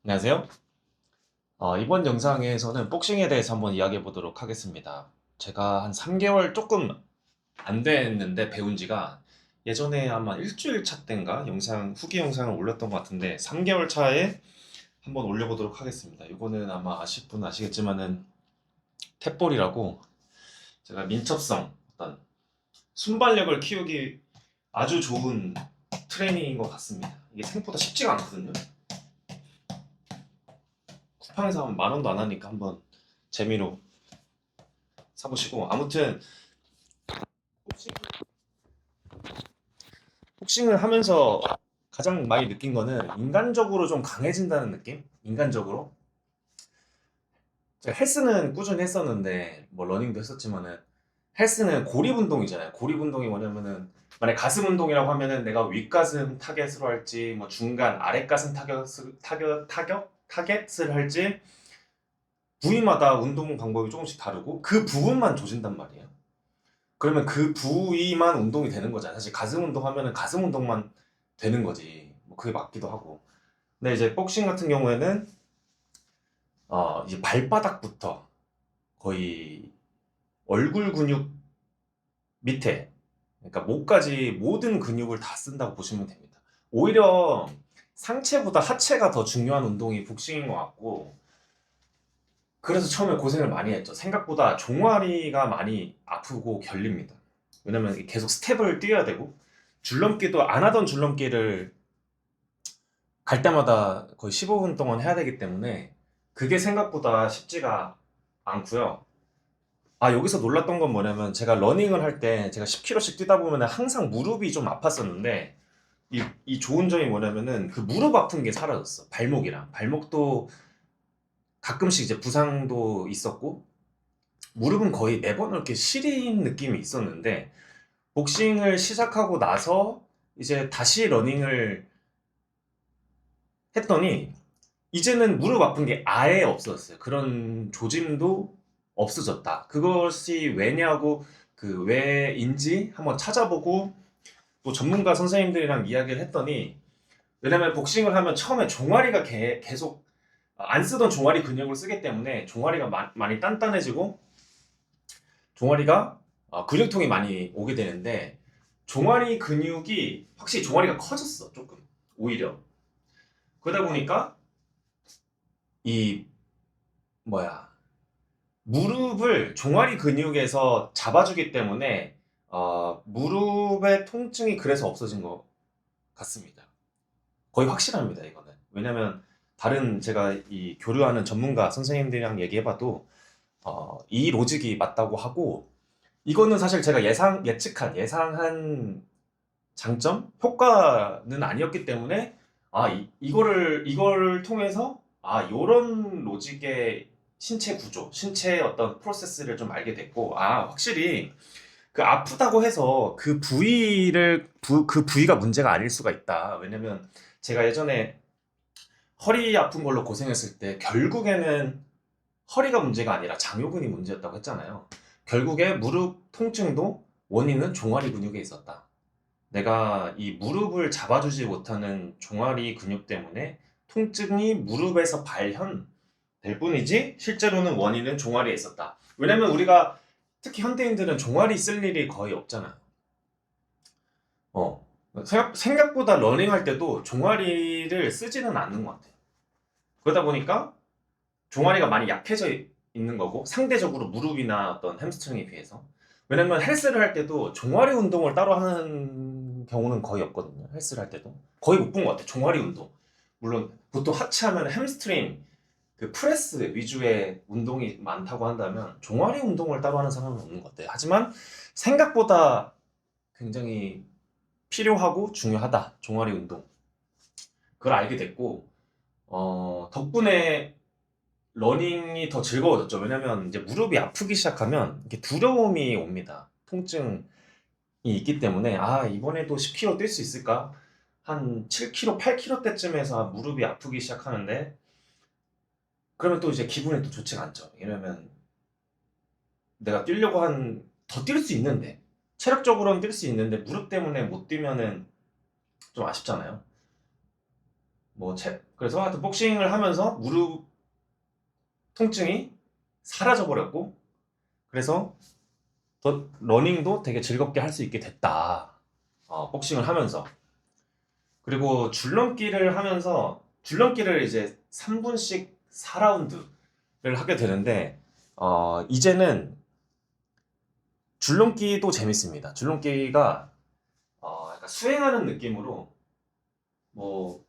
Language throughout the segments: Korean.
안녕하세요. 이번 영상에서는 복싱에 대해서 한번 이야기해 보도록 하겠습니다. 제가 한 3개월 조금 안 됐는데 배운 지가 예전에 아마 일주일 차 때인가 후기 영상을 올렸던 것 같은데 3개월 차에 한번 올려보도록 하겠습니다. 이거는 아마 아실 분은 아시겠지만은 탭볼이라고 제가 민첩성, 어떤 순발력을 키우기 아주 좋은 트레이닝인 것 같습니다. 이게 생각보다 쉽지가 않거든요. 쿠팡에서 한 만 원도 안 하니까 한번 재미로 사보시고 아무튼 복싱, 복싱을 하면서 가장 많이 느낀 거는 인간적으로 좀 강해진다는 느낌? 인간적으로 제가 헬스는 꾸준히 했었는데 뭐 러닝도 했었지만은 헬스는 고립 운동이잖아요. 고립 운동이 뭐냐면은 만약 가슴 운동이라고 하면은 내가 윗가슴 타겟으로 할지 뭐 중간 아랫가슴 타겟을 할지 부위마다 운동 방법이 조금씩 다르고 그 부분만 조진단 말이에요. 그러면 그 부위만 운동이 되는 거잖아요. 사실 가슴 운동하면은 가슴 운동만 되는 거지. 뭐 그게 맞기도 하고. 근데 이제 복싱 같은 경우에는 이제 발바닥부터 거의 얼굴 근육 밑에, 그러니까 목까지 모든 근육을 다 쓴다고 보시면 됩니다. 오히려 상체보다 하체가 더 중요한 운동이 복싱인 것 같고, 그래서 처음에 고생을 많이 했죠. 생각보다 종아리가 많이 아프고 결립니다. 왜냐면 계속 스텝을 뛰어야 되고, 줄넘기도 안 하던 줄넘기를 갈 때마다 거의 15분 동안 해야 되기 때문에 그게 생각보다 쉽지가 않고요. 여기서 놀랐던 건 뭐냐면 제가 러닝을 할 때 제가 10km씩 뛰다 보면 항상 무릎이 좀 아팠었는데 이 좋은 점이 뭐냐면은 그 무릎 아픈 게 사라졌어. 발목이랑. 발목도 가끔씩 이제 부상도 있었고 무릎은 거의 매번 이렇게 시린 느낌이 있었는데 복싱을 시작하고 나서 이제 다시 러닝을 했더니 이제는 무릎 아픈 게 아예 없어졌어요. 그런 조짐도 없어졌다. 그것이 왜냐고 그 왜인지 한번 찾아보고 또 전문가 선생님들이랑 이야기를 했더니 왜냐면 복싱을 하면 처음에 종아리가 계속 안 쓰던 종아리 근육을 쓰기 때문에 종아리가 많이 단단해지고 종아리가 근육통이 많이 오게 되는데 종아리 근육이 확실히 종아리가 커졌어 조금 오히려 그러다 보니까 이 뭐야 무릎을 종아리 근육에서 잡아주기 때문에 무릎의 통증이 그래서 없어진 것 같습니다. 거의 확실합니다, 이거는. 왜냐면 다른 제가 이 교류하는 전문가 선생님들이랑 얘기해봐도 이 로직이 맞다고 하고 이거는 사실 제가 예상한 장점, 효과는 아니었기 때문에 이걸 통해서 요런 로직의 신체 구조, 신체의 어떤 프로세스를 좀 알게 됐고 확실히 그 아프다고 해서 그 부위가 문제가 아닐 수가 있다. 왜냐면 제가 예전에 허리 아픈 걸로 고생했을 때 결국에는 허리가 문제가 아니라 장요근이 문제였다고 했잖아요. 결국에 무릎 통증도 원인은 종아리 근육에 있었다. 내가 이 무릎을 잡아주지 못하는 종아리 근육 때문에 통증이 무릎에서 발현될 뿐이지 실제로는 원인은 종아리에 있었다. 왜냐면 우리가 특히 현대인들은 종아리 쓸 일이 거의 없잖아요. 어. 생각보다 러닝할 때도 종아리를 쓰지는 않는 것 같아요. 그러다 보니까 종아리가 많이 약해져 있는 거고 상대적으로 무릎이나 어떤 햄스트링에 비해서 왜냐면 헬스를 할 때도 종아리 운동을 따로 하는 경우는 거의 없거든요. 헬스를 할 때도 거의 못 본 것 같아요. 종아리 운동 물론 보통 하체 하면 햄스트링 그 프레스 위주의 운동이 많다고 한다면 종아리 운동을 따로 하는 사람은 없는 것 같아요. 하지만 생각보다 굉장히 필요하고 중요하다. 종아리 운동 그걸 알게 됐고 덕분에 러닝이 더 즐거워졌죠. 왜냐면 이제 무릎이 아프기 시작하면 이렇게 두려움이 옵니다. 통증이 있기 때문에 이번에도 10km 뛸 수 있을까? 한 7km, 8km 때쯤에서 무릎이 아프기 시작하는데 그러면 또 이제 기분이 또 좋지가 않죠. 왜냐면 내가 뛰려고 더 뛸 수 있는데 체력적으로는 뛸 수 있는데 무릎 때문에 못 뛰면은 좀 아쉽잖아요. 그래서 하여튼 복싱을 하면서 무릎 통증이 사라져 버렸고, 그래서 더 러닝도 되게 즐겁게 할 수 있게 됐다. 복싱을 하면서. 그리고 줄넘기를 하면서 줄넘기를 이제 3분씩 4라운드를 하게 되는데, 이제는 줄넘기도 재밌습니다. 줄넘기가 약간 수행하는 느낌으로, 뭐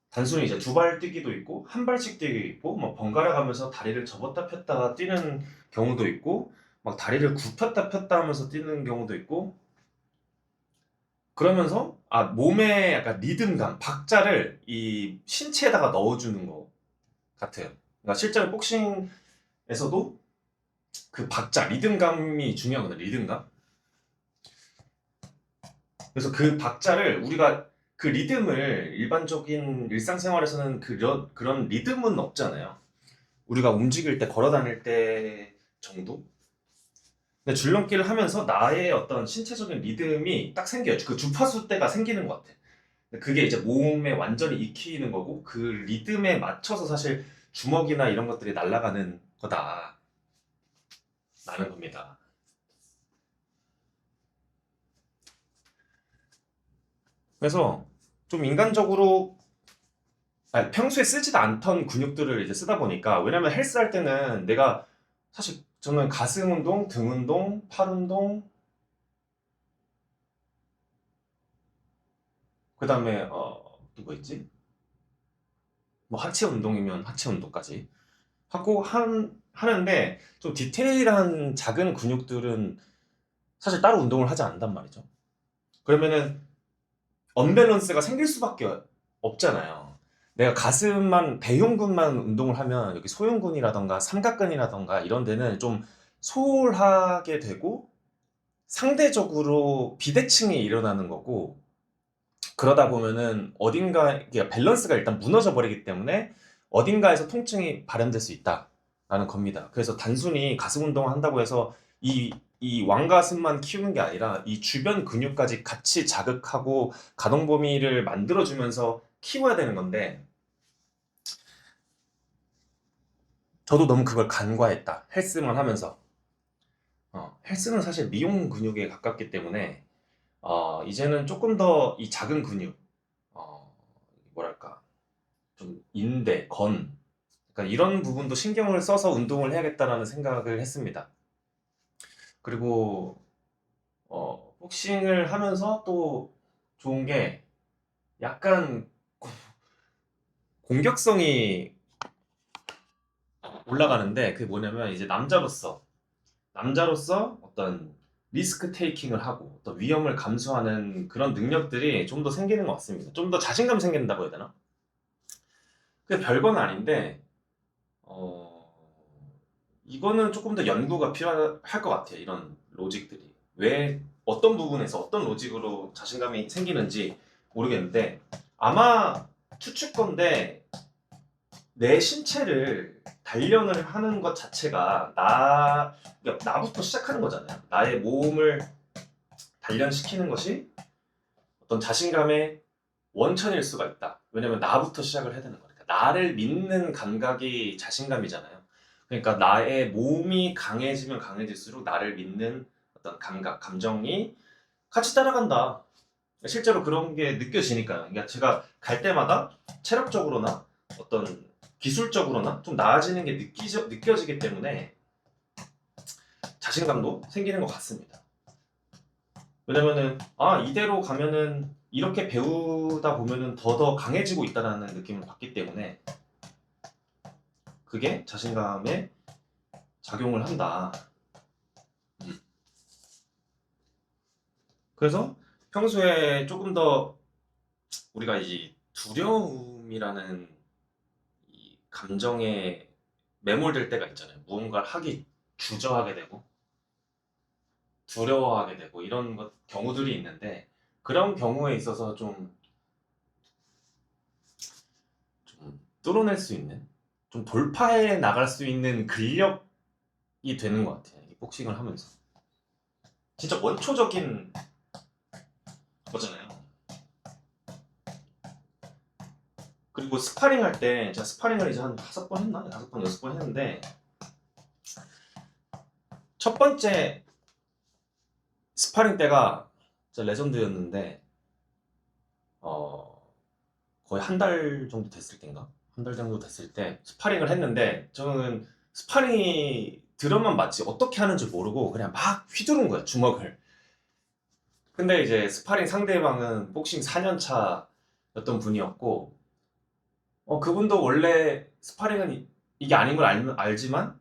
단순히 이제 두 발 뛰기도 있고 한 발씩 뛰기 있고, 뭐 번갈아 가면서 다리를 접었다 폈다 뛰는 경우도 있고, 막 다리를 굽혔다 폈다 하면서 뛰는 경우도 있고, 그러면서 몸에 약간 리듬감, 박자를 이 신체에다가 넣어주는 것 같아요. 그러니까 실제로 복싱에서도 그 박자, 리듬감이 중요하거든요. 리듬감. 그래서 그 박자를 우리가 그 리듬을 일반적인 일상생활에서는 그런 리듬은 없잖아요. 우리가 움직일 때, 걸어 다닐 때 정도? 근데 줄넘기를 하면서 나의 어떤 신체적인 리듬이 딱 생겨요. 그 주파수 때가 생기는 것 같아. 그게 이제 몸에 완전히 익히는 거고, 그 리듬에 맞춰서 사실 주먹이나 이런 것들이 날아가는 거다라는 겁니다. 그래서 좀 인간적으로 평소에 쓰지도 않던 근육들을 이제 쓰다 보니까, 왜냐면 헬스 할 때는 내가 사실 저는 가슴 운동, 등 운동, 팔 운동, 그 다음에 또 뭐 있지? 뭐 하체 운동이면 하체 운동까지 하고 하는데, 좀 디테일한 작은 근육들은 사실 따로 운동을 하지 않는단 말이죠. 그러면은 언밸런스가 생길 수밖에 없잖아요. 내가 가슴만, 대흉근만 운동을 하면 여기 소흉근이라던가 삼각근이라던가 이런 데는 좀 소홀하게 되고, 상대적으로 비대칭이 일어나는 거고, 그러다 보면은 어딘가 이게 밸런스가 일단 무너져 버리기 때문에 어딘가에서 통증이 발현될 수 있다라는 겁니다. 그래서 단순히 가슴 운동을 한다고 해서 이 왕가슴만 키우는 게 아니라 이 주변 근육까지 같이 자극하고 가동 범위를 만들어주면서 키워야 되는 건데, 저도 너무 그걸 간과했다. 헬스만 하면서. 헬스는 사실 미용 근육에 가깝기 때문에 이제는 조금 더 이 작은 근육, 어, 뭐랄까, 좀 인대, 그러니까 이런 부분도 신경을 써서 운동을 해야겠다라는 생각을 했습니다. 그리고 복싱을 하면서 또 좋은 게, 약간 공격성이 올라가는데, 그게 뭐냐면 이제 남자로서 어떤 리스크 테이킹을 하고 어떤 위험을 감수하는 그런 능력들이 좀 더 생기는 것 같습니다. 좀 더 자신감 생긴다고 해야 되나? 그게 별건 아닌데, 어, 이거는 조금 더 연구가 필요할 것 같아요. 이런 로직들이. 왜, 어떤 부분에서 어떤 로직으로 자신감이 생기는지 모르겠는데, 아마 추측건데, 내 신체를 단련을 하는 것 자체가 그러니까 나부터 시작하는 거잖아요. 나의 몸을 단련시키는 것이 어떤 자신감의 원천일 수가 있다. 왜냐면 나부터 시작을 해야 되는 거니까. 나를 믿는 감각이 자신감이잖아요. 그러니까 나의 몸이 강해지면 강해질수록 나를 믿는 어떤 감각, 감정이 같이 따라간다. 실제로 그런 게 느껴지니까요. 그러니까 제가 갈 때마다 체력적으로나 어떤 기술적으로나 좀 나아지는 게 느껴지기 때문에 자신감도 생기는 것 같습니다. 왜냐면은 이대로 가면은 이렇게 배우다 보면은 더 강해지고 있다는 느낌을 받기 때문에 그게 자신감에 작용을 한다. 음. 그래서 평소에 조금 더 우리가 이 두려움이라는 이 감정에 매몰될 때가 있잖아요. 무언가를 하기 주저하게 되고 두려워하게 되고 이런 경우들이 있는데, 그런 경우에 있어서 좀 뚫어낼 수 있는, 좀 돌파해 나갈 수 있는 근력이 되는 것 같아요. 이 복싱을 하면서. 진짜 원초적인 거잖아요. 그리고 스파링 할 때 제가 스파링을 이제 한 5번 했나? 5번, 6번 했는데 첫 번째 스파링 때가 진짜 레전드였는데 어, 거의 한 달 정도 됐을 때인가? 한 달 정도 됐을 때 스파링을 했는데 저는 스파링이 들어만 맞지 어떻게 하는지 모르고 그냥 막 휘두른 거야 주먹을. 근데 이제 스파링 상대방은 복싱 4년 차였던 분이었고 그분도 원래 스파링은 이게 아닌 걸 알지만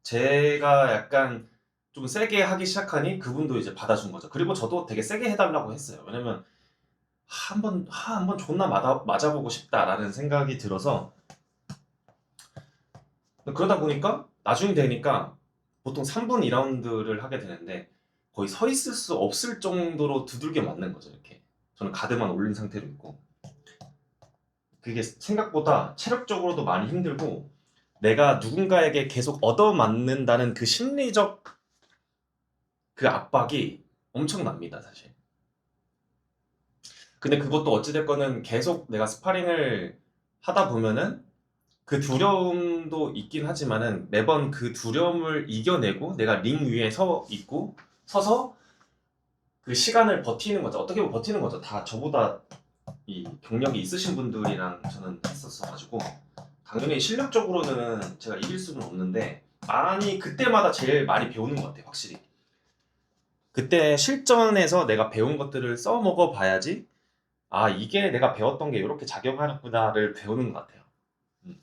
제가 약간 좀 세게 하기 시작하니 그분도 이제 받아준 거죠. 그리고 저도 되게 세게 해달라고 했어요. 왜냐면 한번 존나 맞아보고 싶다라는 생각이 들어서 그러다 보니까 나중에 되니까 보통 3분 2라운드를 하게 되는데 거의 서 있을 수 없을 정도로 두들겨 맞는 거죠. 이렇게 저는 가드만 올린 상태로 있고 그게 생각보다 체력적으로도 많이 힘들고 내가 누군가에게 계속 얻어맞는다는 그 심리적 그 압박이 엄청납니다, 사실. 근데 그것도 어찌됐거는 계속 내가 스파링을 하다 보면은 그 두려움도 있긴 하지만은 매번 그 두려움을 이겨내고 내가 링 위에 서서 그 시간을 버티는 거죠. 어떻게 보면 버티는 거죠. 다 저보다 이 경력이 있으신 분들이랑 저는 했었어가지고 당연히 실력적으로는 제가 이길 수는 없는데 그때마다 제일 많이 배우는 것 같아요, 확실히. 그때 실전에서 내가 배운 것들을 써먹어 봐야지 이게 내가 배웠던 게 이렇게 작용하는구나를 배우는 것 같아요. 음.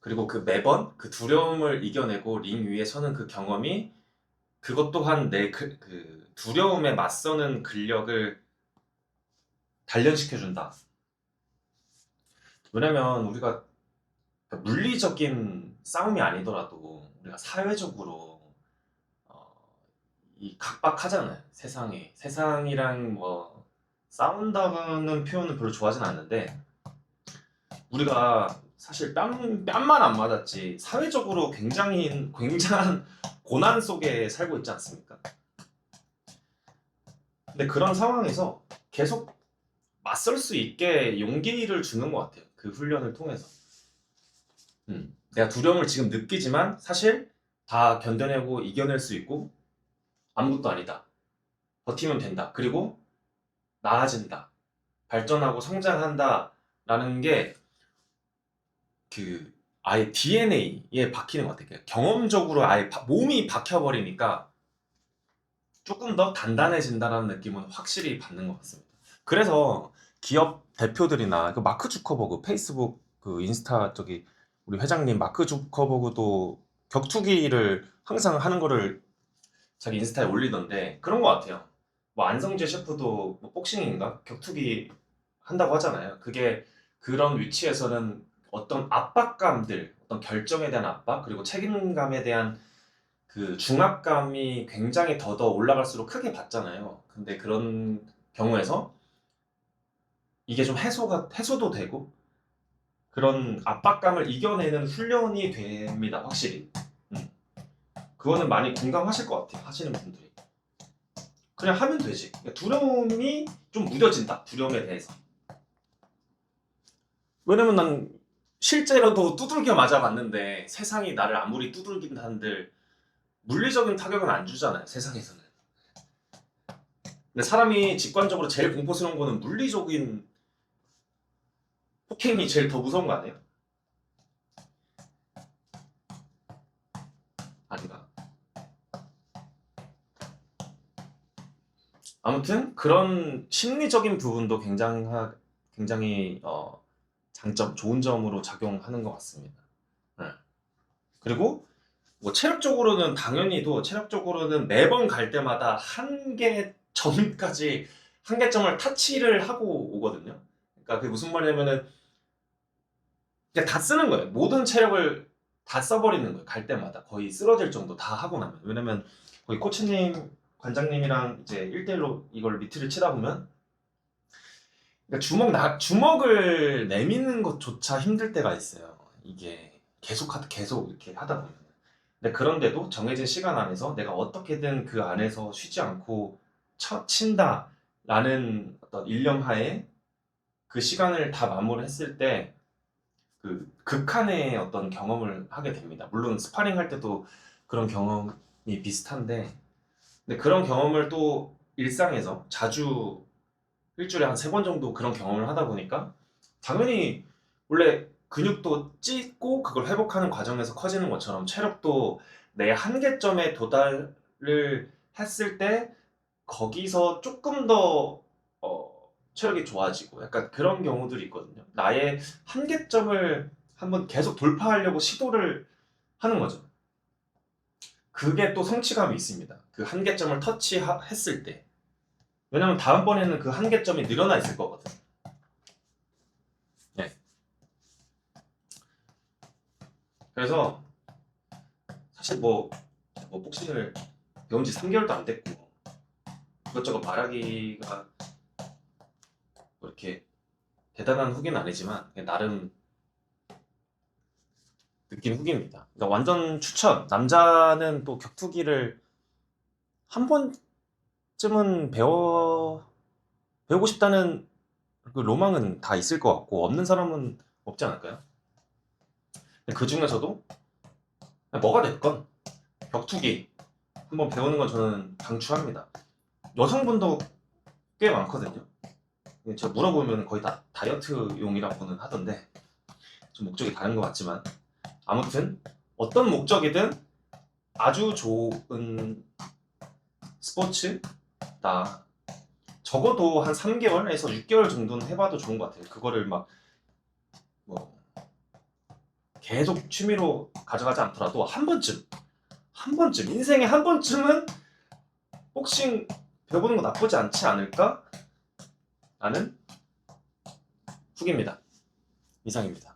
그리고 그 매번 그 두려움을 이겨내고 링 위에 서는 그 경험이 그것 또한 내 그 두려움에 맞서는 근력을 단련시켜준다. 왜냐면 우리가 물리적인 싸움이 아니더라도 우리가 사회적으로 어, 이 각박하잖아요. 세상이랑 뭐 싸운다는 표현은 별로 좋아하진 않는데 우리가 사실 뺨만 안 맞았지 사회적으로 굉장한 고난 속에 살고 있지 않습니까? 근데 그런 상황에서 계속 맞설 수 있게 용기를 주는 것 같아요. 그 훈련을 통해서. 내가 두려움을 지금 느끼지만 사실 다 견뎌내고 이겨낼 수 있고 아무것도 아니다. 버티면 된다. 그리고 나아진다. 발전하고 성장한다. 라는 게 그 아예 DNA에 박히는 것 같아요. 경험적으로 아예 몸이 박혀버리니까 조금 더 단단해진다는 느낌은 확실히 받는 것 같습니다. 그래서 기업 대표들이나 그 마크 주커버그 페이스북 그 인스타 저기 우리 회장님 마크 주커버그도 격투기를 항상 하는 거를 자기 인스타에 올리던데 그런 것 같아요. 뭐 안성재 셰프도 뭐 복싱인가 격투기 한다고 하잖아요. 그게 그런 위치에서는 어떤 압박감들, 어떤 결정에 대한 압박, 그리고 책임감에 대한 그 중압감이 굉장히 더더 올라갈수록 크게 받잖아요. 근데 그런 경우에서 이게 좀 해소도 되고 그런 압박감을 이겨내는 훈련이 됩니다. 확실히. 음. 그거는 많이 공감하실 것 같아요. 하시는 분들이. 그냥 하면 되지. 그러니까 두려움이 좀 무뎌진다. 두려움에 대해서. 왜냐면 난 실제로도 두들겨 맞아봤는데 세상이 나를 아무리 두들긴 한들 물리적인 타격은 안 주잖아요. 세상에서는. 근데 사람이 직관적으로 제일 공포스러운 거는 물리적인 폭행이 제일 더 무서운 거 아니에요? 아닌가? 아무튼 그런 심리적인 부분도 굉장히 좋은 점으로 작용하는 것 같습니다. 네. 그리고 뭐 체력적으로는 매번 갈 때마다 한계점을 타치를 하고 오거든요. 그러니까 그게 무슨 말이냐면은 그냥 다 쓰는 거예요. 모든 체력을 다 써버리는 거예요. 갈 때마다 거의 쓰러질 정도 다 하고 나면. 왜냐면 거의 코치님, 관장님이랑 이제 1대1로 이걸 미트를 치다 보면 그러니까 주먹을 내미는 것조차 힘들 때가 있어요. 이게 계속 이렇게 하다 보면. 근데 그런데도 정해진 시간 안에서 내가 어떻게든 그 안에서 쉬지 않고 친다라는 어떤 일념하에 그 시간을 다 마무리했을 때 그 극한의 어떤 경험을 하게 됩니다. 물론 스파링 할 때도 그런 경험이 비슷한데, 근데 그런 경험을 또 일상에서 자주 일주일에 한 3번 정도 그런 경험을 하다 보니까 당연히 원래 근육도 찢고 그걸 회복하는 과정에서 커지는 것처럼 체력도 내 한계점에 도달을 했을 때 거기서 조금 더 체력이 좋아지고 약간 그런 경우들이 있거든요. 나의 한계점을 한번 계속 돌파하려고 시도를 하는 거죠. 그게 또 성취감이 있습니다. 그 한계점을 터치했을 때. 왜냐면 다음번에는 그 한계점이 늘어나 있을 거거든. 네. 그래서 사실 뭐 복싱을 배운 지 3개월도 안 됐고 이것저것 말하기가 뭐 이렇게 대단한 후기는 아니지만 그냥 나름 느낀 후기입니다. 그러니까 완전 추천. 남자는 또 격투기를 한 번쯤은 배우고 싶다는 그 로망은 다 있을 것 같고 없는 사람은 없지 않을까요? 그 중에서도 뭐가 됐건 격투기 한번 배우는 건 저는 강추합니다. 여성분도 꽤 많거든요. 제가 물어보면 거의 다 다이어트용이라고는 하던데 좀 목적이 다른 것 같지만 아무튼 어떤 목적이든 아주 좋은 스포츠다. 적어도 한 3개월에서 6개월 정도는 해봐도 좋은 것 같아요. 그거를 막 뭐 계속 취미로 가져가지 않더라도 한 번쯤 인생에 한 번쯤은 복싱 배워보는 거 나쁘지 않지 않을까? 라는 후기입니다. 이상입니다.